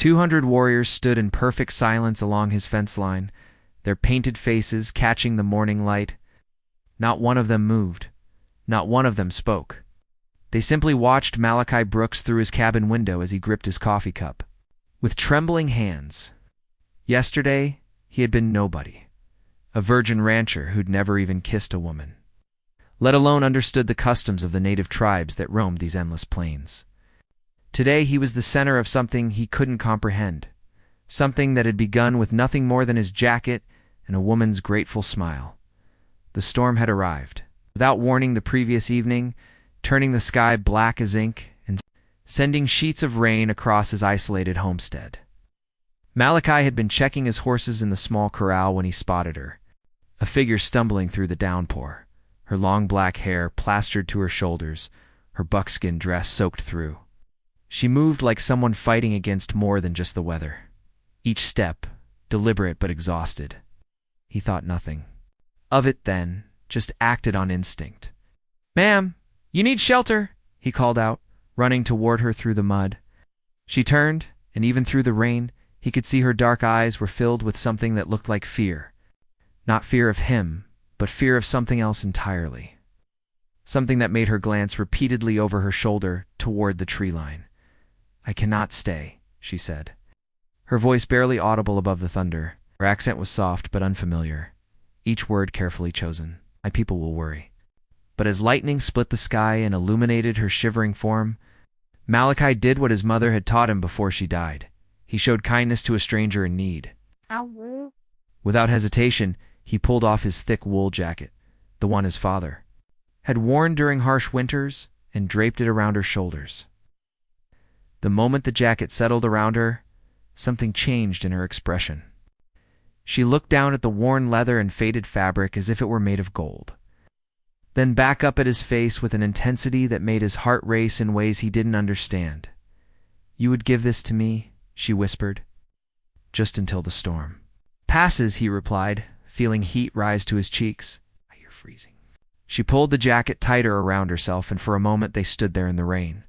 200 warriors stood in perfect silence along his fence line, their painted faces catching the morning light. Not one of them moved. Not one of them spoke. They simply watched Malachi Brooks through his cabin window as he gripped his coffee cup. With trembling hands. Yesterday, he had been nobody. A virgin rancher who'd never even kissed a woman, let alone understood the customs of the native tribes that roamed these endless plains. Today he was the center of something he couldn't comprehend, something that had begun with nothing more than his jacket and a woman's grateful smile. The storm had arrived, without warning the previous evening, turning the sky black as ink and sending sheets of rain across his isolated homestead. Malachi had been checking his horses in the small corral when he spotted her, a figure stumbling through the downpour, her long black hair plastered to her shoulders, her buckskin dress soaked through. She moved like someone fighting against more than just the weather. Each step, deliberate but exhausted. He thought nothing of it then, just acted on instinct. "Ma'am, you need shelter," he called out, running toward her through the mud. She turned, and even through the rain, he could see her dark eyes were filled with something that looked like fear. Not fear of him, but fear of something else entirely. Something that made her glance repeatedly over her shoulder toward the tree line. "I cannot stay," she said, her voice barely audible above the thunder. Her accent was soft but unfamiliar, each word carefully chosen. "My people will worry." But as lightning split the sky and illuminated her shivering form, Malachi did what his mother had taught him before she died. He showed kindness to a stranger in need. Without hesitation, he pulled off his thick wool jacket, the one his father had worn during harsh winters, and draped it around her shoulders. The moment the jacket settled around her, something changed in her expression. She looked down at the worn leather and faded fabric as if it were made of gold, then back up at his face with an intensity that made his heart race in ways he didn't understand. "You would give this to me," she whispered. "Just until the storm passes," he replied, feeling heat rise to his cheeks. "You're freezing." She pulled the jacket tighter around herself, and for a moment they stood there in the rain.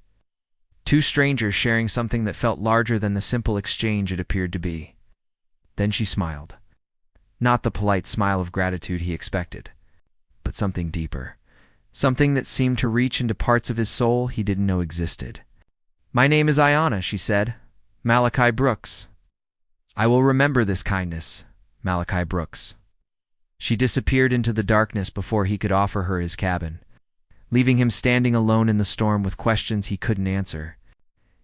Two strangers sharing something that felt larger than the simple exchange it appeared to be. Then she smiled. Not the polite smile of gratitude he expected, but something deeper. Something that seemed to reach into parts of his soul he didn't know existed. "My name is Ayanna," she said. "Malachi Brooks. I will remember this kindness, Malachi Brooks." She disappeared into the darkness before he could offer her his cabin, leaving him standing alone in the storm with questions he couldn't answer.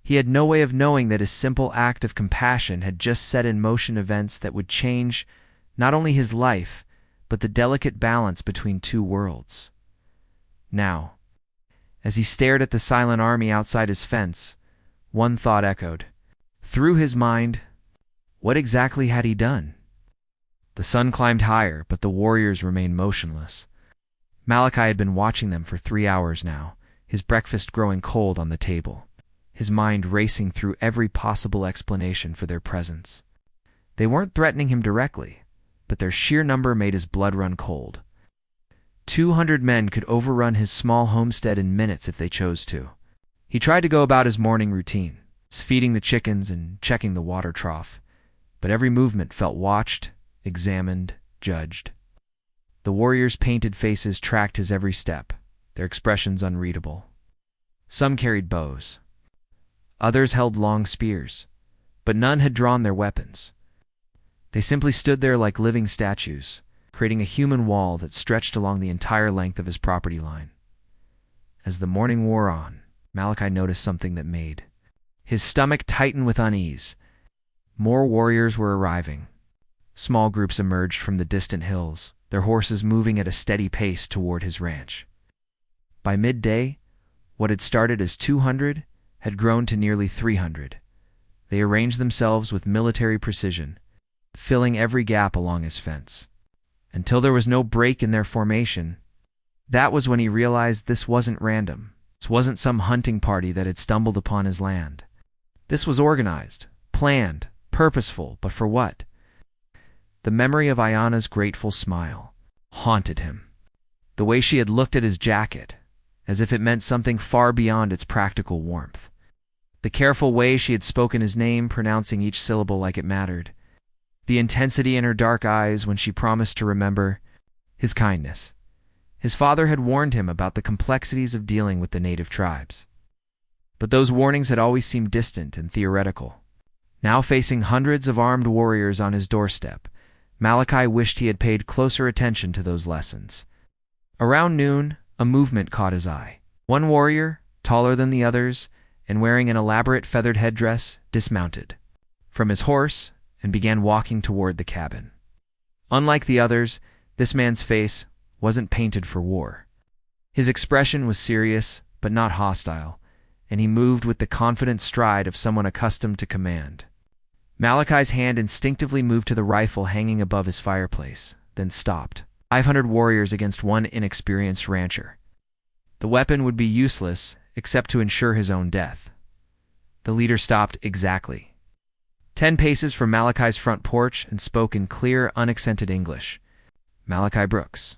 He had no way of knowing that his simple act of compassion had just set in motion events that would change not only his life, but the delicate balance between two worlds. Now, as he stared at the silent army outside his fence, one thought echoed through his mind. What exactly had he done? The sun climbed higher, but the warriors remained motionless. Malachi had been watching them for 3 hours now, his breakfast growing cold on the table, his mind racing through every possible explanation for their presence. They weren't threatening him directly, but their sheer number made his blood run cold. 200 men could overrun his small homestead in minutes if they chose to. He tried to go about his morning routine, feeding the chickens and checking the water trough, but every movement felt watched, examined, judged. The warriors' painted faces tracked his every step, their expressions unreadable. Some carried bows. Others held long spears, but none had drawn their weapons. They simply stood there like living statues, creating a human wall that stretched along the entire length of his property line. As the morning wore on, Malachi noticed something that made his stomach tighten with unease. More warriors were arriving. Small groups emerged from the distant hills, their horses moving at a steady pace toward his ranch. By midday, what had started as 200 had grown to nearly 300. They arranged themselves with military precision, filling every gap along his fence, until there was no break in their formation. That was when he realized this wasn't random. This wasn't some hunting party that had stumbled upon his land. This was organized, planned, purposeful, but for what? The memory of Ayanna's grateful smile haunted him. The way she had looked at his jacket, as if it meant something far beyond its practical warmth. The careful way she had spoken his name, pronouncing each syllable like it mattered. The intensity in her dark eyes when she promised to remember. His kindness. His father had warned him about the complexities of dealing with the native tribes. But those warnings had always seemed distant and theoretical. Now facing hundreds of armed warriors on his doorstep, Malachi wished he had paid closer attention to those lessons. Around noon, a movement caught his eye. One warrior, taller than the others, and wearing an elaborate feathered headdress, dismounted from his horse and began walking toward the cabin. Unlike the others, this man's face wasn't painted for war. His expression was serious, but not hostile, and he moved with the confident stride of someone accustomed to command. Malachi's hand instinctively moved to the rifle hanging above his fireplace, then stopped. 500 warriors against one inexperienced rancher. The weapon would be useless, except to ensure his own death. The leader stopped exactly 10 paces from Malachi's front porch and spoke in clear, unaccented English. Malachi Brooks.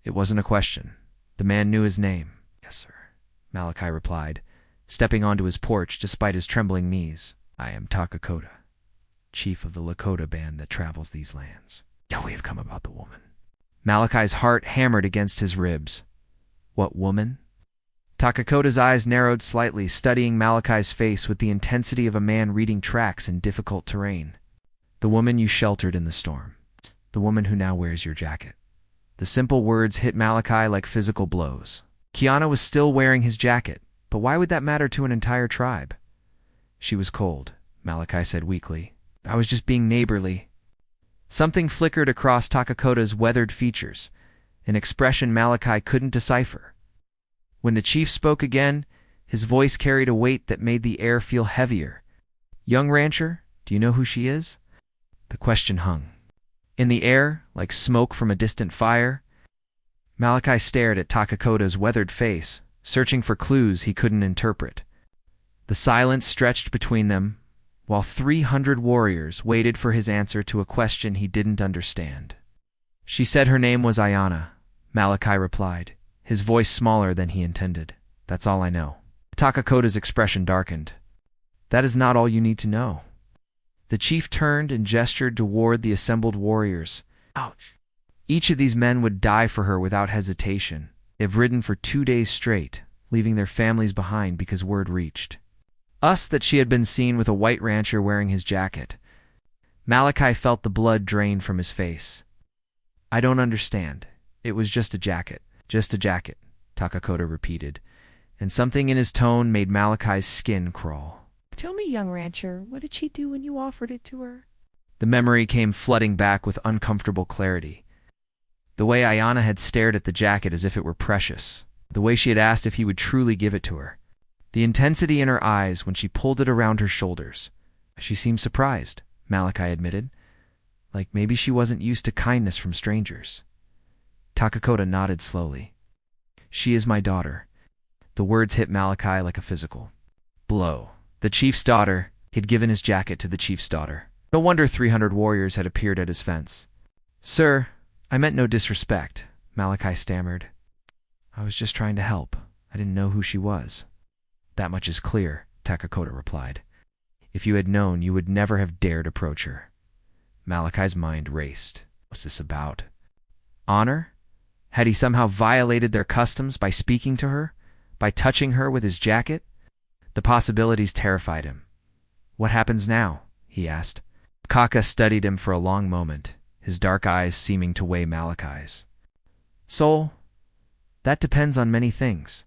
It wasn't a question. The man knew his name. Yes, sir, Malachi replied, stepping onto his porch despite his trembling knees. I am Takakota, chief of the Lakota band that travels these lands. Yeah, we have come about the woman. Malachi's heart hammered against his ribs. What woman? Takakota's eyes narrowed slightly, studying Malachi's face with the intensity of a man reading tracks in difficult terrain. The woman you sheltered in the storm. The woman who now wears your jacket. The simple words hit Malachi like physical blows. Kiana was still wearing his jacket, but why would that matter to an entire tribe? She was cold, Malachi said weakly. I was just being neighborly. Something flickered across Takakota's weathered features, an expression Malachi couldn't decipher. When the chief spoke again, his voice carried a weight that made the air feel heavier. Young rancher, do you know who she is? The question hung in the air, like smoke from a distant fire. Malachi stared at Takakota's weathered face, searching for clues he couldn't interpret. The silence stretched between them, while 300 warriors waited for his answer to a question he didn't understand. She said her name was Ayana, Malachi replied, his voice smaller than he intended. That's all I know. Takakota's expression darkened. That is not all you need to know. The chief turned and gestured toward the assembled warriors. Ouch. Each of these men would die for her without hesitation. They've ridden for 2 days straight, leaving their families behind because word reached us that she had been seen with a white rancher wearing his jacket. Malachi felt the blood drain from his face. I don't understand. It was just a jacket. Just a jacket, Takakota repeated, and something in his tone made Malachi's skin crawl. Tell me, young rancher, what did she do when you offered it to her? The memory came flooding back with uncomfortable clarity. The way Ayana had stared at the jacket as if it were precious. The way she had asked if he would truly give it to her. The intensity in her eyes when she pulled it around her shoulders. She seemed surprised, Malachi admitted. Like maybe she wasn't used to kindness from strangers. Takakota nodded slowly. She is my daughter. The words hit Malachi like a physical blow. The chief's daughter. He'd given his jacket to the chief's daughter. No wonder 300 warriors had appeared at his fence. Sir, I meant no disrespect, Malachi stammered. I was just trying to help. I didn't know who she was. That much is clear, Takakota replied. If you had known, you would never have dared approach her. Malachi's mind raced. What's this about? Honor? Had he somehow violated their customs by speaking to her? By touching her with his jacket? The possibilities terrified him. What happens now? He asked. Kaka studied him for a long moment, his dark eyes seeming to weigh Malachi's. Soul, that depends on many things.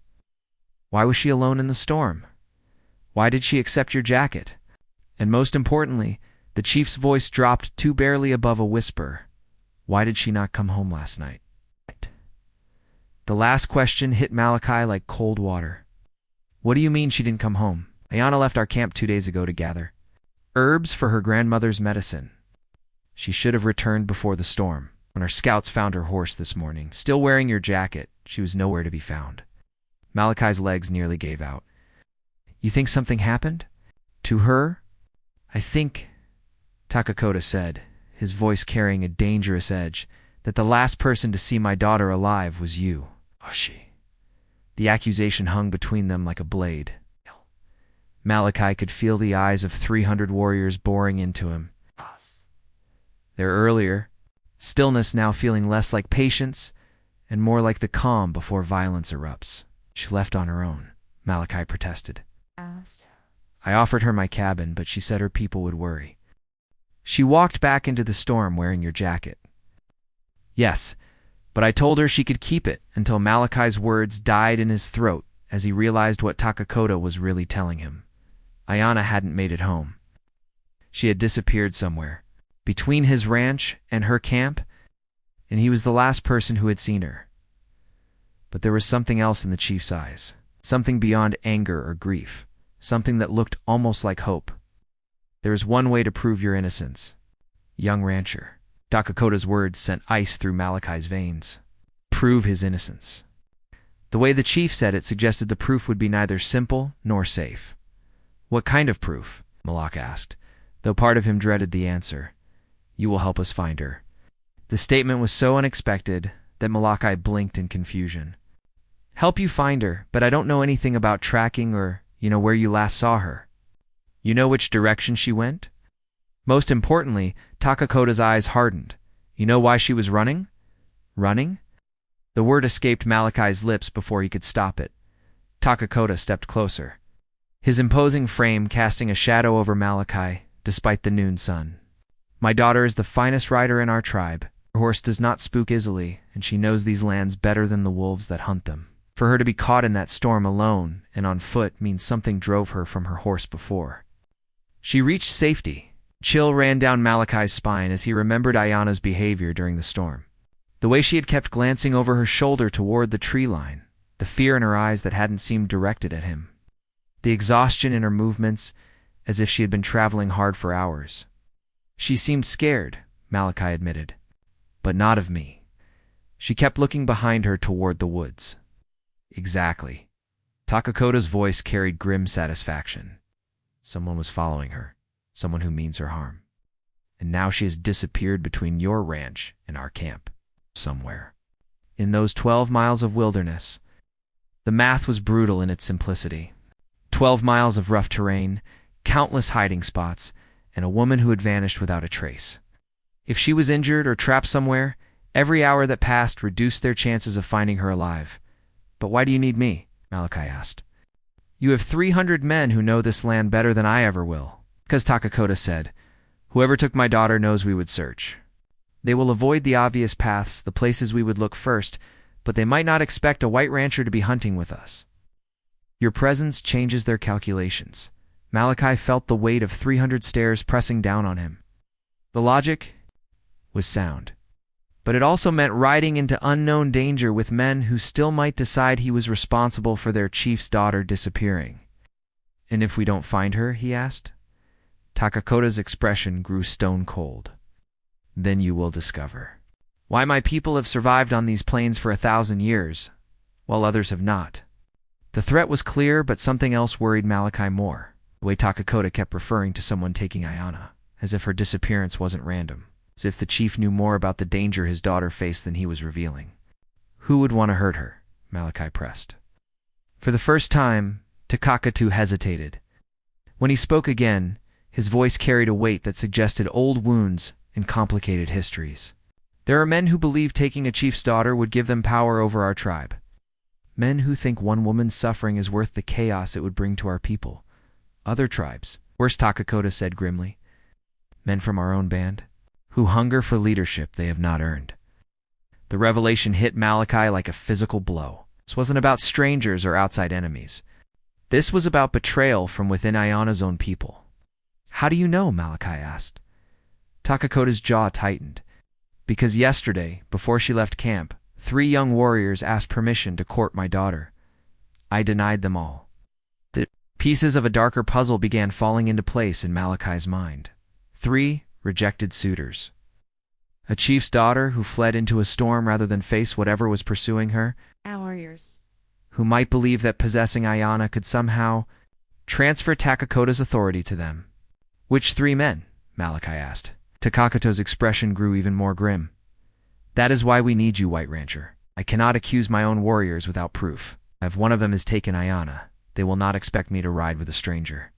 Why was she alone in the storm? Why did she accept your jacket? And most importantly, the chief's voice dropped too barely above a whisper. Why did she not come home last night? The last question hit Malachi like cold water. What do you mean she didn't come home? Ayana left our camp 2 days ago to gather herbs for her grandmother's medicine. She should have returned before the storm. When our scouts found her horse this morning, still wearing your jacket, she was nowhere to be found. Malachi's legs nearly gave out. You think something happened? To her? I think, Takakota said, his voice carrying a dangerous edge, that the last person to see my daughter alive was you. Was she? The accusation hung between them like a blade. Malachi could feel the eyes of 300 warriors boring into him. Their earlier stillness now feeling less like patience and more like the calm before violence erupts. She left on her own, Malachi protested. I offered her my cabin, but she said her people would worry. She walked back into the storm wearing your jacket. Yes, but I told her she could keep it until Malachi's words died in his throat as he realized what Takakoto was really telling him. Ayana hadn't made it home. She had disappeared somewhere, between his ranch and her camp, and he was the last person who had seen her. But there was something else in the chief's eyes, something beyond anger or grief, something that looked almost like hope. There is one way to prove your innocence, young rancher. Takakoto's words sent ice through Malachi's veins. Prove his innocence. The way the chief said it suggested the proof would be neither simple nor safe. What kind of proof? Malak asked, though part of him dreaded the answer. You will help us find her. The statement was so unexpected that Malachi blinked in confusion. Help you find her, but I don't know anything about tracking or, where you last saw her. You know which direction she went? Most importantly, Takakota's eyes hardened. You know why she was running? Running? The word escaped Malachi's lips before he could stop it. Takakota stepped closer, his imposing frame casting a shadow over Malachi despite the noon sun. My daughter is the finest rider in our tribe. Her horse does not spook easily, and she knows these lands better than the wolves that hunt them. For her to be caught in that storm alone and on foot means something drove her from her horse before. She reached safety. Chill ran down Malachi's spine as he remembered Ayana's behavior during the storm. The way she had kept glancing over her shoulder toward the tree line, the fear in her eyes that hadn't seemed directed at him, the exhaustion in her movements as if she had been traveling hard for hours. She seemed scared, Malachi admitted, but not of me. She kept looking behind her toward the woods. Exactly. Takakota's voice carried grim satisfaction. Someone was following her, someone who means her harm. And now she has disappeared between your ranch and our camp, somewhere. In those 12 miles of wilderness, the math was brutal in its simplicity. 12 miles of rough terrain, countless hiding spots, and a woman who had vanished without a trace. If she was injured or trapped somewhere, every hour that passed reduced their chances of finding her alive. But why do you need me? Malachi asked. You have 300 men who know this land better than I ever will. Because Takakota said, whoever took my daughter knows we would search. They will avoid the obvious paths, the places we would look first, but they might not expect a white rancher to be hunting with us. Your presence changes their calculations. Malachi felt the weight of 300 stares pressing down on him. The logic was sound, but it also meant riding into unknown danger with men who still might decide he was responsible for their chief's daughter disappearing. And if we don't find her, he asked. Takakota's expression grew stone cold. Then you will discover why my people have survived on these plains for 1,000 years, while others have not. The threat was clear, but something else worried Malachi more. The way Takakota kept referring to someone taking Ayana, as if her disappearance wasn't random, as if the chief knew more about the danger his daughter faced than he was revealing. Who would want to hurt her? Malachi pressed. For the first time, Takakatu hesitated. When he spoke again, his voice carried a weight that suggested old wounds and complicated histories. There are men who believe taking a chief's daughter would give them power over our tribe. Men who think one woman's suffering is worth the chaos it would bring to our people. Other tribes, worse, Takakota said grimly. Men from our own band, who hunger for leadership they have not earned. The revelation hit Malachi like a physical blow. This wasn't about strangers or outside enemies. This was about betrayal from within Ayana's own people. How do you know? Malachi asked. Takakota's jaw tightened. Because yesterday, before she left camp, 3 young warriors asked permission to court my daughter. I denied them all. The pieces of a darker puzzle began falling into place in Malachi's mind. 3 rejected suitors. A chief's daughter who fled into a storm rather than face whatever was pursuing her. Warriors. Who might believe that possessing Ayana could somehow transfer Takakota's authority to them. Which 3 men? Malachi asked. Takakota's expression grew even more grim. That is why we need you, White Rancher. I cannot accuse my own warriors without proof. If one of them has taken Ayana, they will not expect me to ride with a stranger.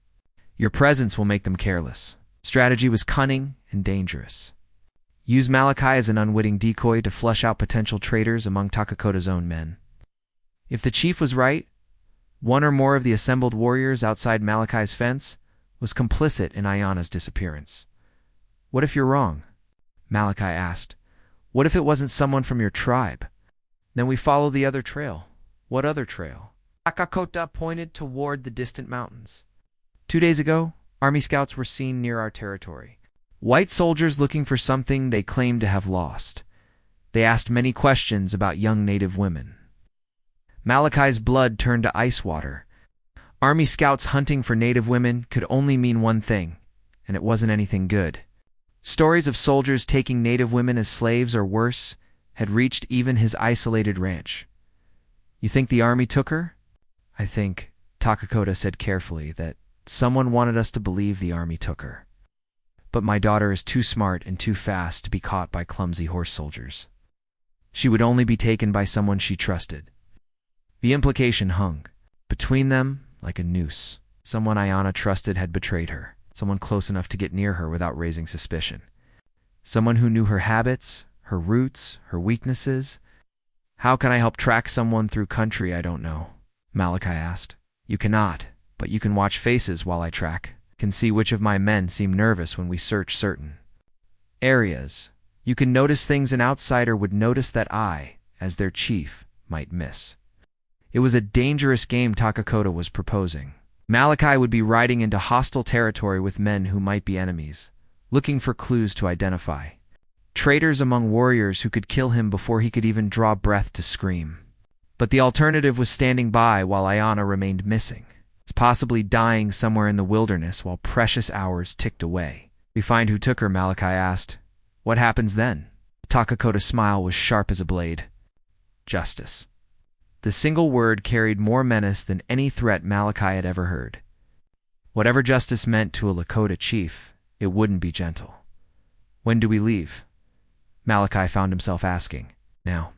Your presence will make them careless. Strategy was cunning and dangerous. Use Malachi as an unwitting decoy to flush out potential traitors among Takakota's own men. If the chief was right, one or more of the assembled warriors outside Malachi's fence was complicit in Ayana's disappearance. What if you're wrong? Malachi asked. What if it wasn't someone from your tribe? Then we follow the other trail. What other trail? Takakota pointed toward the distant mountains. 2 days ago, army scouts were seen near our territory. White soldiers looking for something they claimed to have lost. They asked many questions about young native women. Malachi's blood turned to ice water. Army scouts hunting for native women could only mean one thing, and it wasn't anything good. Stories of soldiers taking native women as slaves or worse had reached even his isolated ranch. You think the army took her? I think, Takakota said carefully, that someone wanted us to believe the army took her. But my daughter is too smart and too fast to be caught by clumsy horse soldiers. She would only be taken by someone she trusted. The implication hung between them like a noose. Someone Ayana trusted had betrayed her. Someone close enough to get near her without raising suspicion. Someone who knew her habits, her roots, her weaknesses. How can I help track someone through country I don't know? Malachi asked. You cannot, but you can watch faces while I track. Can see which of my men seem nervous when we search certain areas. You can notice things an outsider would notice that I, as their chief, might miss. It was a dangerous game Takakota was proposing. Malachi would be riding into hostile territory with men who might be enemies, looking for clues to identify. Traitors among warriors who could kill him before he could even draw breath to scream. But the alternative was standing by while Ayana remained missing, possibly dying somewhere in the wilderness while precious hours ticked away. We find who took her, Malachi asked. What happens then? Takakota's smile was sharp as a blade. Justice. The single word carried more menace than any threat Malachi had ever heard. Whatever justice meant to a Lakota chief, it wouldn't be gentle. When do we leave? Malachi found himself asking. Now.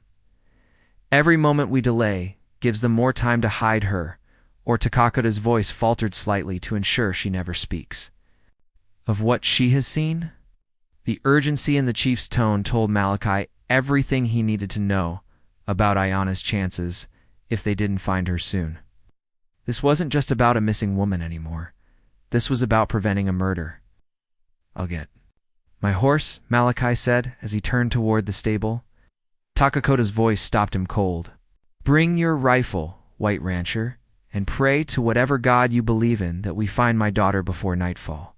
Every moment we delay gives them more time to hide her, or Takakota's voice faltered slightly to ensure she never speaks. Of what she has seen? The urgency in the chief's tone told Malachi everything he needed to know about Ayana's chances if they didn't find her soon. This wasn't just about a missing woman anymore. This was about preventing a murder. I'll get my horse, Malachi said as he turned toward the stable. Takakota's voice stopped him cold. Bring your rifle, white rancher, and pray to whatever god you believe in that we find my daughter before nightfall.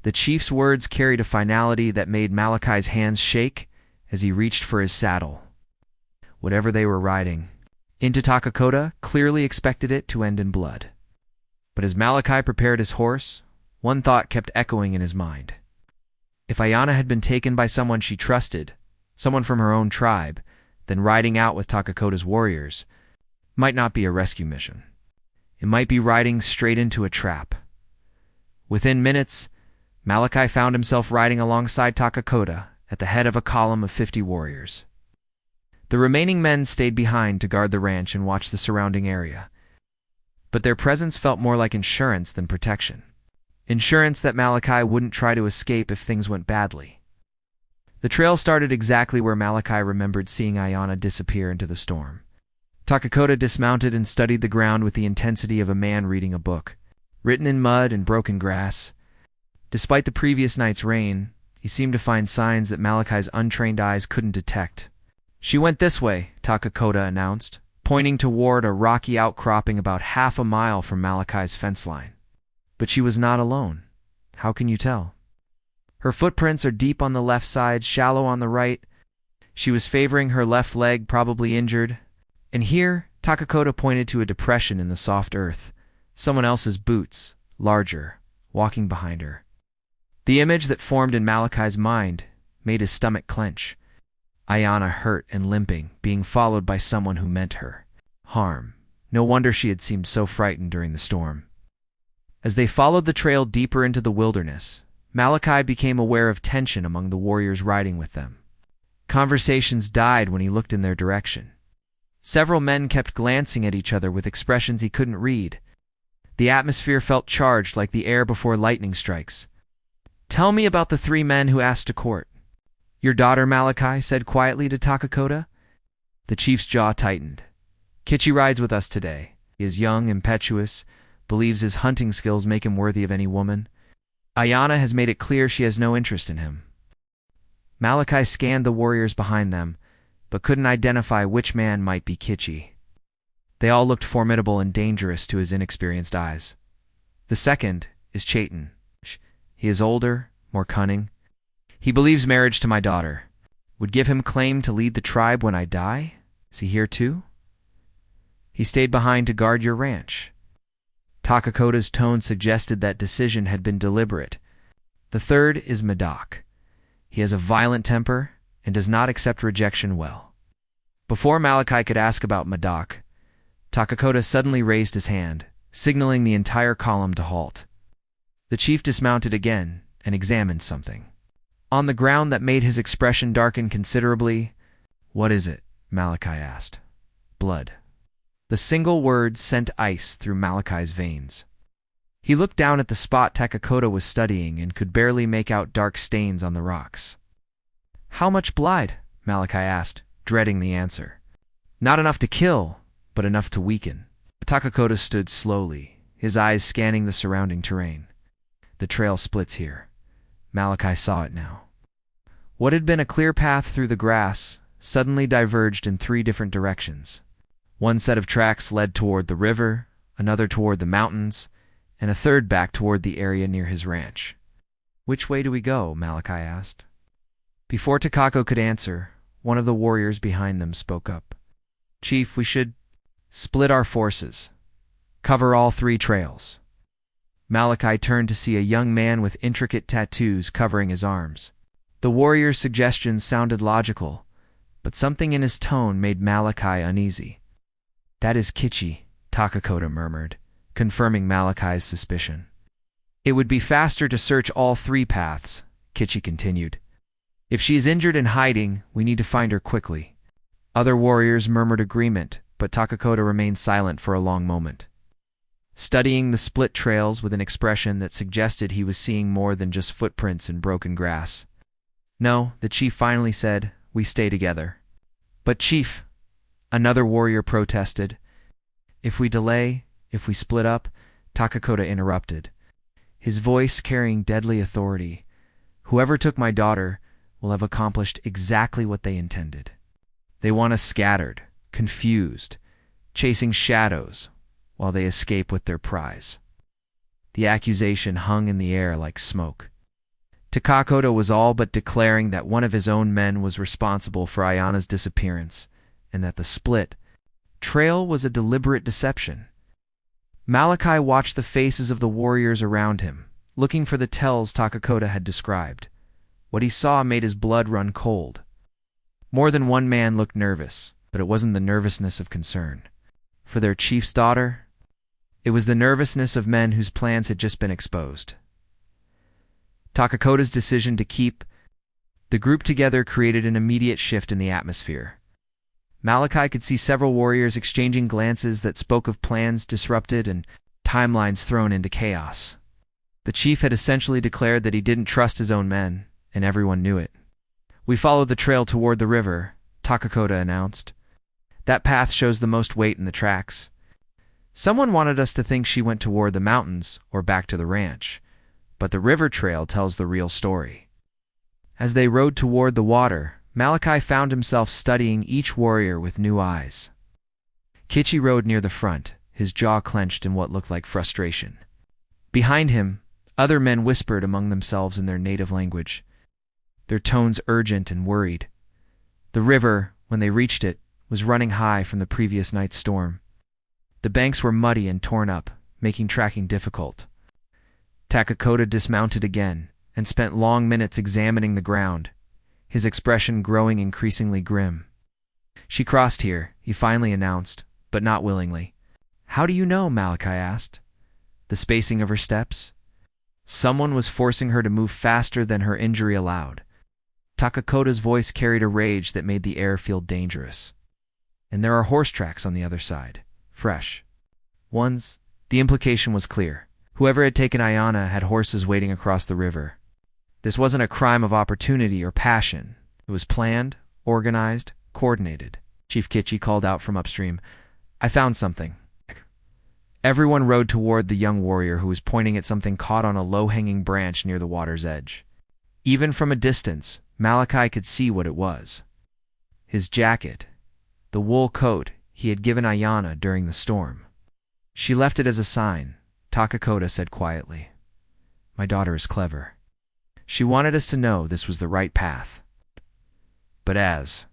The chief's words carried a finality that made Malachi's hands shake as he reached for his saddle. Whatever they were riding into, Takakota clearly expected it to end in blood. But as Malachi prepared his horse, one thought kept echoing in his mind. If Ayana had been taken by someone she trusted, someone from her own tribe, then riding out with Takakota's warriors might not be a rescue mission. It might be riding straight into a trap. Within minutes, Malachi found himself riding alongside Takakota at the head of a column of 50 warriors. The remaining men stayed behind to guard the ranch and watch the surrounding area. But their presence felt more like insurance than protection. Insurance that Malachi wouldn't try to escape if things went badly. The trail started exactly where Malachi remembered seeing Ayana disappear into the storm. Takakota dismounted and studied the ground with the intensity of a man reading a book, written in mud and broken grass. Despite the previous night's rain, he seemed to find signs that Malachi's untrained eyes couldn't detect. She went this way, Takakota announced, pointing toward a rocky outcropping about half a mile from Malachi's fence line. But she was not alone. How can you tell? Her footprints are deep on the left side, shallow on the right. She was favoring her left leg, probably injured. And here, Takakota pointed to a depression in the soft earth. Someone else's boots, larger, walking behind her. The image that formed in Malachi's mind made his stomach clench. Ayana hurt and limping, being followed by someone who meant her harm. No wonder she had seemed so frightened during the storm. As they followed the trail deeper into the wilderness, Malachi became aware of tension among the warriors riding with them. Conversations died when he looked in their direction. Several men kept glancing at each other with expressions he couldn't read. The atmosphere felt charged like the air before lightning strikes. "Tell me about the three men who asked to court." "Your daughter," Malachi said quietly to Takakoda. The chief's jaw tightened. "Kichi rides with us today. He is young, impetuous, believes his hunting skills make him worthy of any woman. Ayana has made it clear she has no interest in him." Malachi scanned the warriors behind them, but couldn't identify which man might be Kichi. They all looked formidable and dangerous to his inexperienced eyes. "The second is Chaitan. He is older, more cunning. He believes marriage to my daughter would give him claim to lead the tribe when I die. Is he here too?" "He stayed behind to guard your ranch." Takakoda's tone suggested that decision had been deliberate. "The third is Madak. He has a violent temper and does not accept rejection well." Before Malachi could ask about Madak, Takakoda suddenly raised his hand, signaling the entire column to halt. The chief dismounted again and examined something on the ground that made his expression darken considerably. "What is it?" Malachi asked. "Blood." The single word sent ice through Malachi's veins. He looked down at the spot Takakoda was studying and could barely make out dark stains on the rocks. "How much blood?" Malachi asked, dreading the answer. "Not enough to kill, but enough to weaken." Takakoda stood slowly, his eyes scanning the surrounding terrain. The trail splits here. Malachi saw it now. What had been a clear path through the grass suddenly diverged in three different directions. One set of tracks led toward the river, another toward the mountains, and a third back toward the area near his ranch. "Which way do we go?" Malachi asked. Before Takako could answer, one of the warriors behind them spoke up. "Chief, we should split our forces. Cover all three trails." Malachi turned to see a young man with intricate tattoos covering his arms. The warrior's suggestions sounded logical, but something in his tone made Malachi uneasy. "That is Kichi," Takakoda murmured, confirming Malachi's suspicion. "It would be faster to search all three paths," Kichi continued. "If she is injured and hiding, we need to find her quickly." Other warriors murmured agreement, but Takakoda remained silent for a long moment, studying the split trails with an expression that suggested he was seeing more than just footprints in broken grass. "No," the chief finally said, "we stay together." "But chief," another warrior protested. "If we delay, if we split up," Takakoda interrupted, his voice carrying deadly authority, "whoever took my daughter will have accomplished exactly what they intended. They want us scattered, confused, chasing shadows, while they escape with their prize." The accusation hung in the air like smoke. Takakoda was all but declaring that one of his own men was responsible for Ayana's disappearance, and that the split trail was a deliberate deception. Malachi watched the faces of the warriors around him, looking for the tells Takakoda had described. What he saw made his blood run cold. More than one man looked nervous, but it wasn't the nervousness of concern for their chief's daughter. It was the nervousness of men whose plans had just been exposed. Takakoda's decision to keep the group together created an immediate shift in the atmosphere. Malachi could see several warriors exchanging glances that spoke of plans disrupted and timelines thrown into chaos. The chief had essentially declared that he didn't trust his own men, and everyone knew it. "We followed the trail toward the river," Takakoda announced. "That path shows the most weight in the tracks. Someone wanted us to think she went toward the mountains or back to the ranch, but the river trail tells the real story." As they rode toward the water, Malachi found himself studying each warrior with new eyes. Kichi rode near the front, his jaw clenched in what looked like frustration. Behind him, other men whispered among themselves in their native language, their tones urgent and worried. The river, when they reached it, was running high from the previous night's storm. The banks were muddy and torn up, making tracking difficult. Takakoda dismounted again and spent long minutes examining the ground, his expression growing increasingly grim. "She crossed here," he finally announced, but not willingly. "How do you know?" Malachi asked. "The spacing of her steps?" Someone was forcing her to move faster than her injury allowed. Takakoda's voice carried a rage that made the air feel dangerous. "And there are horse tracks on the other side. Fresh ones," The implication was clear. Whoever had taken Ayanna had horses waiting across the river. This wasn't a crime of opportunity or passion. It was planned, organized, coordinated. Chief Kitchi called out from upstream, "I found something." Everyone rode toward the young warrior who was pointing at something caught on a low-hanging branch near the water's edge. Even from a distance, Malachi could see what it was. His jacket, the wool coat he had given Ayanna during the storm. "She left it as a sign," Takakota said quietly. "My daughter is clever. She wanted us to know this was the right path." But as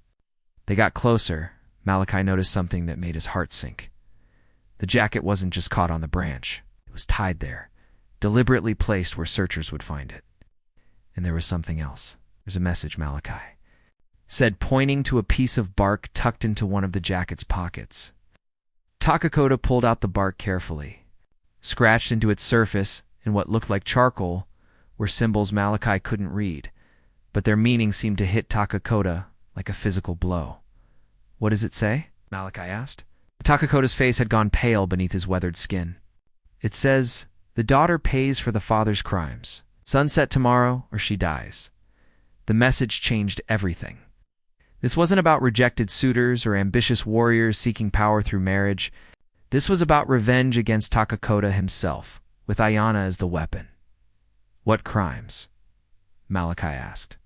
they got closer, Malachi noticed something that made his heart sink. The jacket wasn't just caught on the branch. It was tied there, deliberately placed where searchers would find it. And there was something else. "There's a message," Malachi said, pointing to a piece of bark tucked into one of the jacket's pockets. Takakota pulled out the bark carefully. Scratched into its surface, in what looked like charcoal, were symbols Malachi couldn't read, but their meaning seemed to hit Takakota like a physical blow. "What does it say?" Malachi asked. Takakota's face had gone pale beneath his weathered skin. "It says, 'The daughter pays for the father's crimes. Sunset tomorrow or she dies.'" The message changed everything. This wasn't about rejected suitors or ambitious warriors seeking power through marriage. This was about revenge against Takakota himself, with Ayanna as the weapon. "What crimes?" Malachi asked.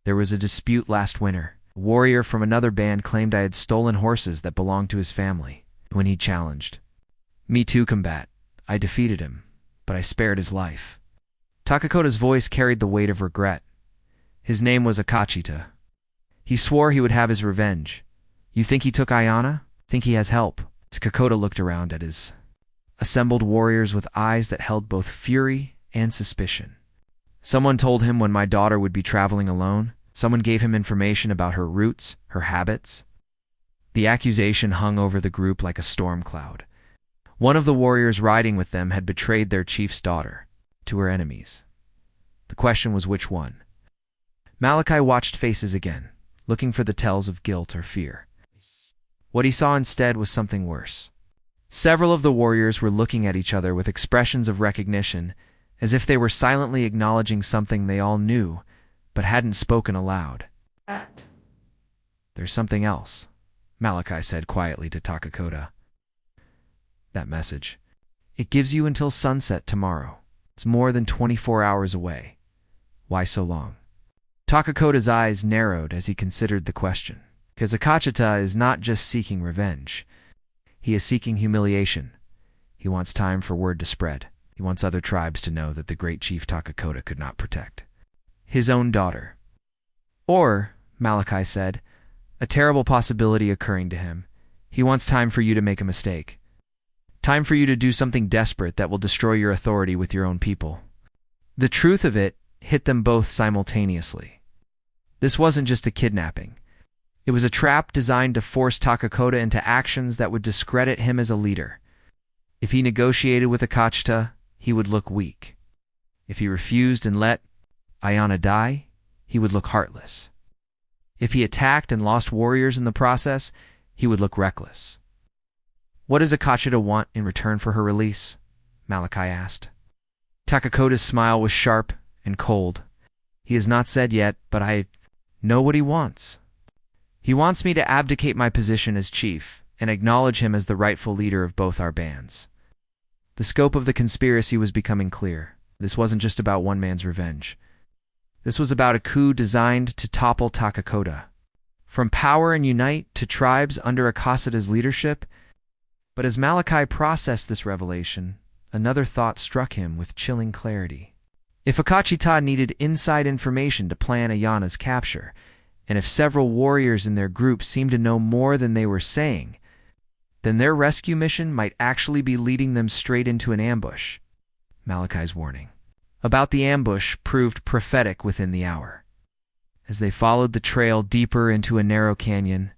"There was a dispute last winter. A warrior from another band claimed I had stolen horses that belonged to his family. When he challenged me to combat, I defeated him, but I spared his life." Takakota's voice carried the weight of regret. His name was Akachita. He swore he would have his revenge. "You think he took Ayanna? Think he has help?" Takakota looked around at his assembled warriors with eyes that held both fury and suspicion. "Someone told him when my daughter would be traveling alone. Someone gave him information about her roots, her habits." The accusation hung over the group like a storm cloud. One of the warriors riding with them had betrayed their chief's daughter to her enemies. The question was which one. Malachi watched faces again, looking for the tells of guilt or fear. What he saw instead was something worse. Several of the warriors were looking at each other with expressions of recognition, as if they were silently acknowledging something they all knew, but hadn't spoken aloud. "There's something else," Malachi said quietly to Takakota. "That message. It gives you until sunset tomorrow. It's more than 24 hours away. Why so long?" Takakota's eyes narrowed as he considered the question. Because Akachita is not just seeking revenge. He is seeking humiliation. He wants time for word to spread. He wants other tribes to know that the great chief Takakota could not protect his own daughter. Or, Malachi said, a terrible possibility occurring to him. He wants time for you to make a mistake. Time for you to do something desperate that will destroy your authority with your own people. The truth of it hit them both simultaneously. This wasn't just a kidnapping. It was a trap designed to force Takakota into actions that would discredit him as a leader. If he negotiated with Akachita, he would look weak. If he refused and let Ayanna die, he would look heartless. If he attacked and lost warriors in the process, he would look reckless. "What does Akachita want in return for her release?" Malachi asked. Takakota's smile was sharp and cold. "He has not said yet, but I know what he wants. He wants me to abdicate my position as chief and acknowledge him as the rightful leader of both our bands." The scope of the conspiracy was becoming clear. This wasn't just about one man's revenge. This was about a coup designed to topple Takakota. From power and unite to tribes under Akachita's leadership. But as Malachi processed this revelation, another thought struck him with chilling clarity. If Akachita needed inside information to plan Ayanna's capture, and if several warriors in their group seemed to know more than they were saying, then their rescue mission might actually be leading them straight into an ambush. Malachi's warning about the ambush proved prophetic within the hour. As they followed the trail deeper into a narrow canyon,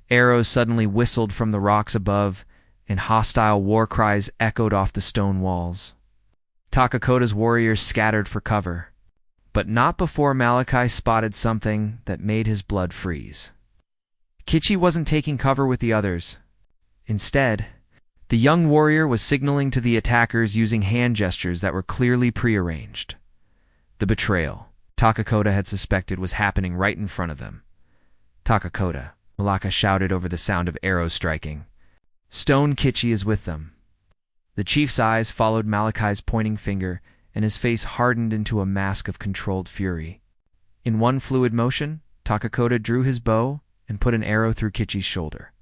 arrows suddenly whistled from the rocks above, and hostile war cries echoed off the stone walls. Takakota's warriors scattered for cover, but not before Malachi spotted something that made his blood freeze. Kitchi wasn't taking cover with the others. Instead, The young warrior was signaling to the attackers using hand gestures that were clearly prearranged. The betrayal Takakoda had suspected was happening right in front of them. Takakoda, Malaka shouted over the sound of arrows striking. Stone Kichi is with them. The chief's eyes followed Malachi's pointing finger, and his face hardened into a mask of controlled fury. In one fluid motion, Takakoda drew his bow and put an arrow through Kichi's shoulder.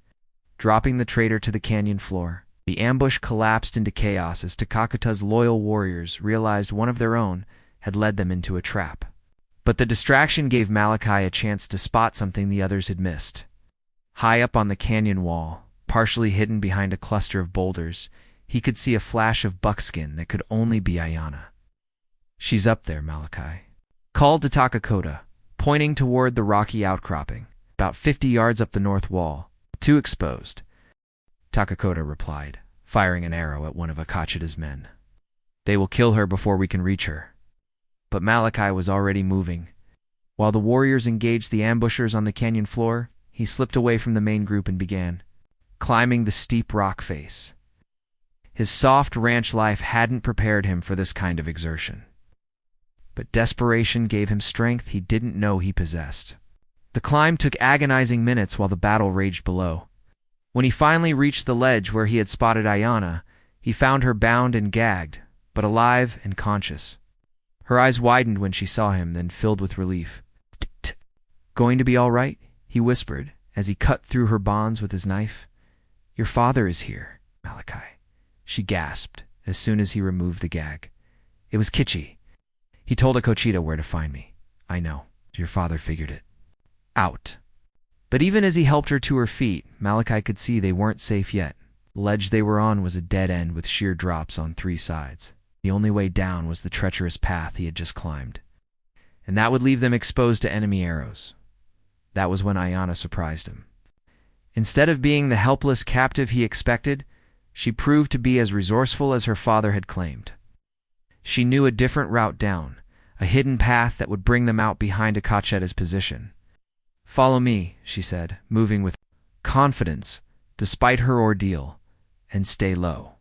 Dropping the traitor to the canyon floor, the ambush collapsed into chaos as Takakota's loyal warriors realized one of their own had led them into a trap. But the distraction gave Malachi a chance to spot something the others had missed. High up on the canyon wall, partially hidden behind a cluster of boulders, he could see a flash of buckskin that could only be Ayana. She's up there, Malachi called to Takakoda, pointing toward the rocky outcropping, about 50 yards up the north wall, too exposed. Takakoda replied, firing an arrow at one of Akachita's men. They will kill her before we can reach her. But Malachi was already moving. While the warriors engaged the ambushers on the canyon floor, he slipped away from the main group and began climbing the steep rock face. His soft ranch life hadn't prepared him for this kind of exertion. But desperation gave him strength he didn't know he possessed. The climb took agonizing minutes while the battle raged below. When he finally reached the ledge where he had spotted Ayana, he found her bound and gagged, but alive and conscious. Her eyes widened when she saw him, then filled with relief. Going to be all right? He whispered, as he cut through her bonds with his knife. Your father is here, Malachi, she gasped as soon as he removed the gag. It was Kichi. He told Akachita where to find me. I know. Your father figured it out. But even as he helped her to her feet, Malachi could see they weren't safe yet. The ledge they were on was a dead end with sheer drops on 3 sides. The only way down was the treacherous path he had just climbed. And that would leave them exposed to enemy arrows. That was when Ayana surprised him. Instead of being the helpless captive he expected, she proved to be as resourceful as her father had claimed. She knew a different route down, a hidden path that would bring them out behind Akacheta's position. Follow me, she said, moving with confidence despite her ordeal, and stay low.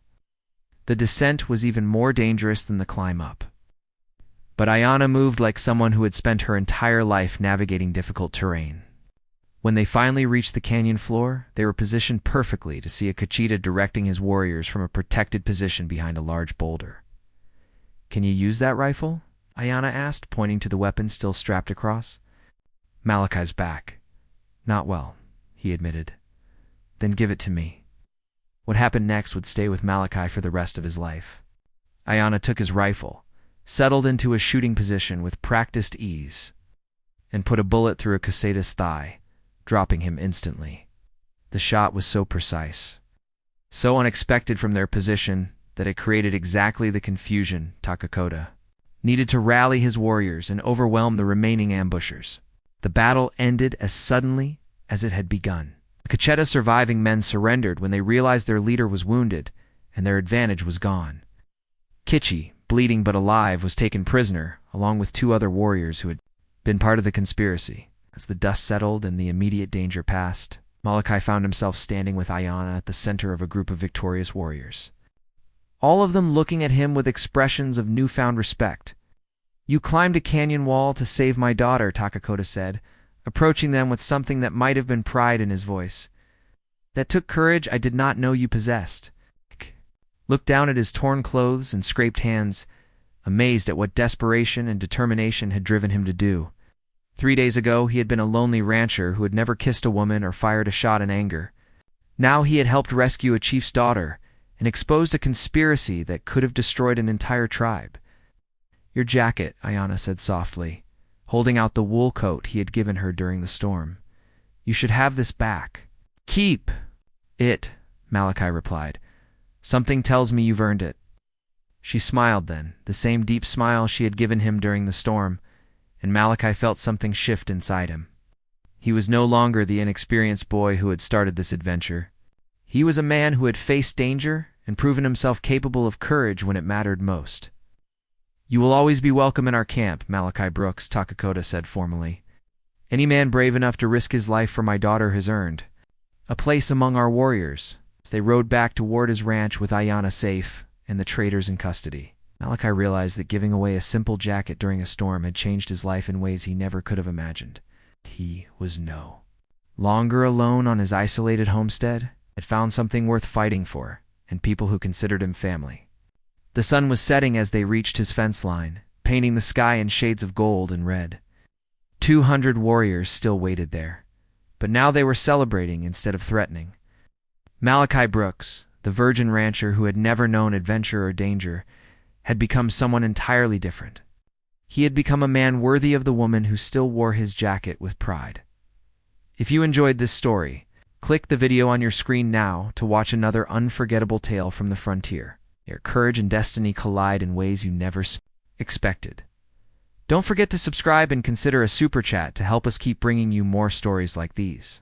The descent was even more dangerous than the climb up. But Ayana moved like someone who had spent her entire life navigating difficult terrain. When they finally reached the canyon floor, they were positioned perfectly to see Akachita directing his warriors from a protected position behind a large boulder. Can you use that rifle? Ayana asked, pointing to the weapon still strapped across. Malachi's back. Not well, he admitted. Then give it to me. What happened next would stay with Malachi for the rest of his life. Ayana took his rifle, settled into a shooting position with practiced ease, and put a bullet through Akachita's thigh, dropping him instantly. The shot was so precise, so unexpected from their position, that it created exactly the confusion Takakoda needed to rally his warriors and overwhelm the remaining ambushers. The battle ended as suddenly as it had begun. Akachita's surviving men surrendered when they realized their leader was wounded and their advantage was gone. Kichi, bleeding but alive, was taken prisoner, along with 2 other warriors who had been part of the conspiracy. As the dust settled and the immediate danger passed, Malachi found himself standing with Ayana at the center of a group of victorious warriors, all of them looking at him with expressions of newfound respect. You climbed a canyon wall to save my daughter, Takakoda said, approaching them with something that might have been pride in his voice. That took courage I did not know you possessed. Looked down at his torn clothes and scraped hands, amazed at what desperation and determination had driven him to do. 3 days ago, he had been a lonely rancher who had never kissed a woman or fired a shot in anger. Now he had helped rescue a chief's daughter and exposed a conspiracy that could have destroyed an entire tribe. Your jacket, Ayana said softly, holding out the wool coat he had given her during the storm. You should have this back. Keep it, Malachi replied. Something tells me you've earned it. She smiled then, the same deep smile she had given him during the storm, and Malachi felt something shift inside him. He was no longer the inexperienced boy who had started this adventure. He was a man who had faced danger and proven himself capable of courage when it mattered most. You will always be welcome in our camp, Malachi Brooks, Takakoda said formally. Any man brave enough to risk his life for my daughter has earned a place among our warriors, As they rode back toward his ranch with Ayanna safe and the traders in custody, Malachi realized that giving away a simple jacket during a storm had changed his life in ways he never could have imagined. He was no longer alone on his isolated homestead, had found something worth fighting for, and people who considered him family. The sun was setting as they reached his fence line, painting the sky in shades of gold and red. 200 warriors still waited there, but now they were celebrating instead of threatening. Malachi Brooks, the virgin rancher who had never known adventure or danger, had become someone entirely different. He had become a man worthy of the woman who still wore his jacket with pride. If you enjoyed this story, click the video on your screen now to watch another unforgettable tale from the frontier. Your courage and destiny collide in ways you never expected. Don't forget to subscribe and consider a super chat to help us keep bringing you more stories like these.